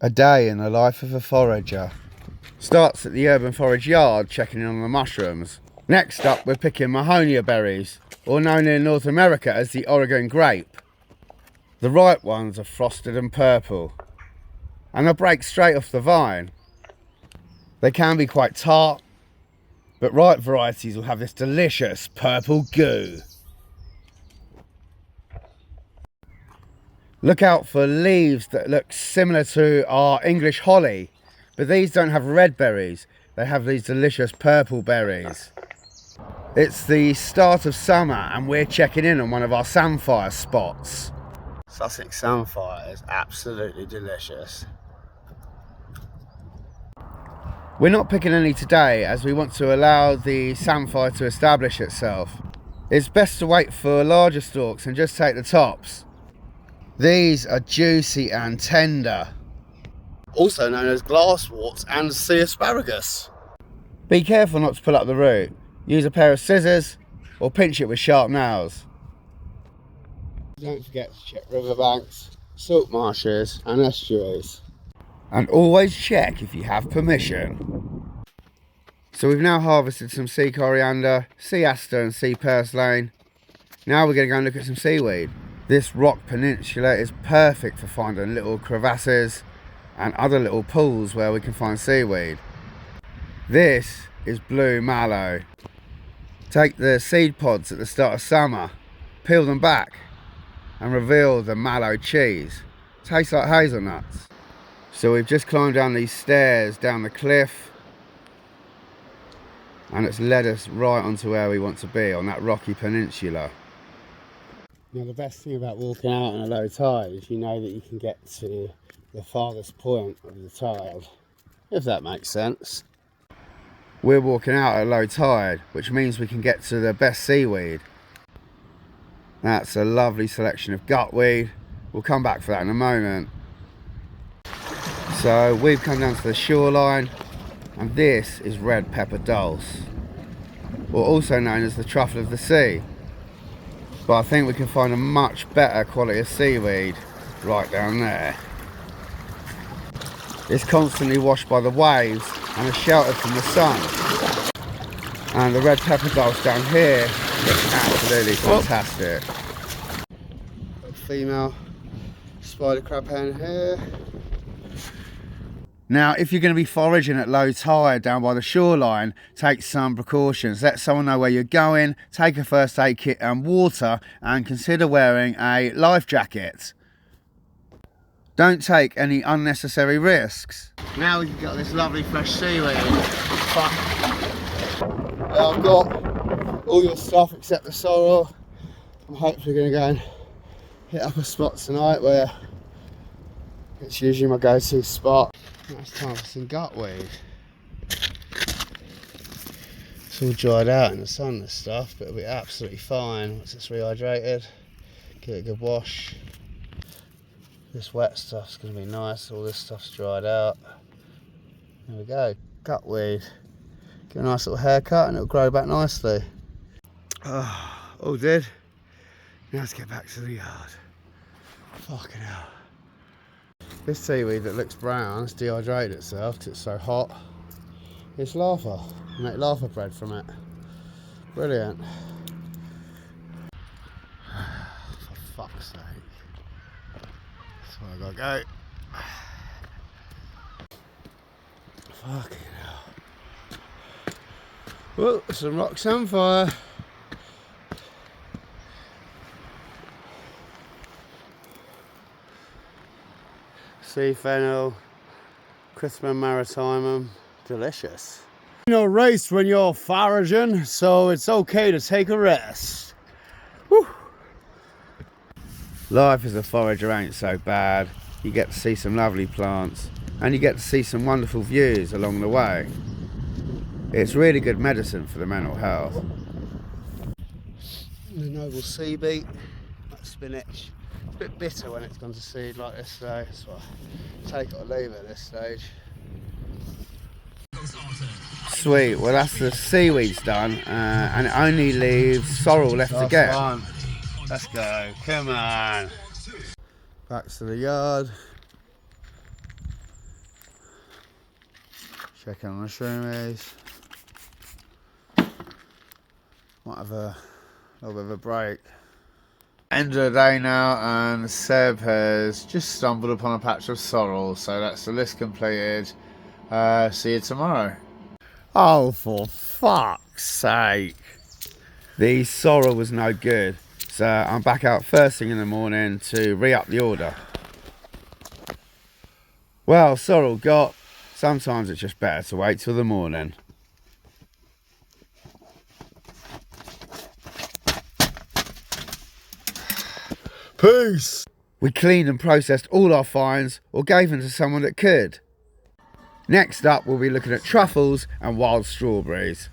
A day in the life of a forager. Starts at the urban forage yard, checking in on the mushrooms. Next up, we're picking Mahonia berries, or known in North America as the Oregon grape. The ripe ones are frosted and purple, and they'll break straight off the vine. They can be quite tart, but ripe varieties will have this delicious purple goo. Look out for leaves that look similar to our English holly, but these don't have red berries, they have these delicious purple berries. It's the start of summer and we're checking in on one of our samphire spots. Sussex samphire is absolutely delicious. We're not picking any today as we want to allow the samphire to establish itself. It's best to wait for larger stalks and just take the tops. These are juicy and tender, also known as glassworts and sea asparagus. Be careful not to pull up the root. Use a pair of scissors or pinch it with sharp nails. Don't forget to check riverbanks, salt marshes and estuaries. And always check if you have permission. So we've now harvested some sea coriander, sea aster and sea purslane. Now we're going to go and look at some seaweed. This rock peninsula is perfect for finding little crevasses and other little pools where we can find seaweed. This is blue mallow. Take the seed pods at the start of summer, peel them back and reveal the mallow cheese. Tastes like hazelnuts. So we've just climbed down these stairs down the cliff and it's led us right onto where we want to be, on that rocky peninsula. Now the best thing about walking out on a low tide is you know that you can get to the farthest point of the tide, if that makes sense. We're walking out at low tide, which means we can get to the best seaweed. That's a lovely selection of gutweed. We'll come back for that in a moment. So we've come down to the shoreline and this is red pepper dulse, or also known as the truffle of the sea. But I think we can find a much better quality of seaweed right down there. It's constantly washed by the waves and is sheltered from the sun. And the red pepper dulse down here looks absolutely fantastic. Female spider crab hen here. Now, if you're going to be foraging at low tide down by the shoreline, take some precautions. Let someone know where you're going, take a first aid kit and water, and consider wearing a life jacket. Don't take any unnecessary risks. Now we've got this lovely fresh seaweed. I've got all your stuff except the sorrel. I'm hopefully going to go and hit up a spot tonight where it's usually my go-to spot. Now it's time for some gutweed. It's all dried out in the sun, this stuff, but it'll be absolutely fine once it's rehydrated. Give it a good wash. This wet stuff's going to be nice, all this stuff's dried out. There we go, gutweed. Give a nice little haircut and it'll grow back nicely. All did. Now let's get back to the yard. Fucking hell. This seaweed that looks brown has dehydrated itself because it's so hot. It's lava. You make lava bread from it. Brilliant. For fuck's sake. That's where I gotta go. Fucking hell. Well, some rock samphire. Sea fennel, Crispum maritimum, delicious. No race when you're foraging, so it's okay to take a rest. Whew. Life as a forager ain't so bad. You get to see some lovely plants and you get to see some wonderful views along the way. It's really good medicine for the mental health. The noble sea beet, that spinach. It's a bit bitter when it's gone to seed like this though, so take it or leave it at this stage. Sweet, well that's the seaweed's done and it only leaves sorrel left to get. One. Let's go, come on. Back to the yard. Checking on the shroomies. Might have a little bit of a break. End of the day now, and Seb has just stumbled upon a patch of sorrel, so that's the list completed. See you tomorrow. Oh, for fuck's sake. The sorrel was no good, so I'm back out first thing in the morning to re-up the order. Well, sorrel got. Sometimes it's just better to wait till the morning. Peace! We cleaned and processed all our finds, or gave them to someone that could. Next up, we'll be looking at truffles and wild strawberries.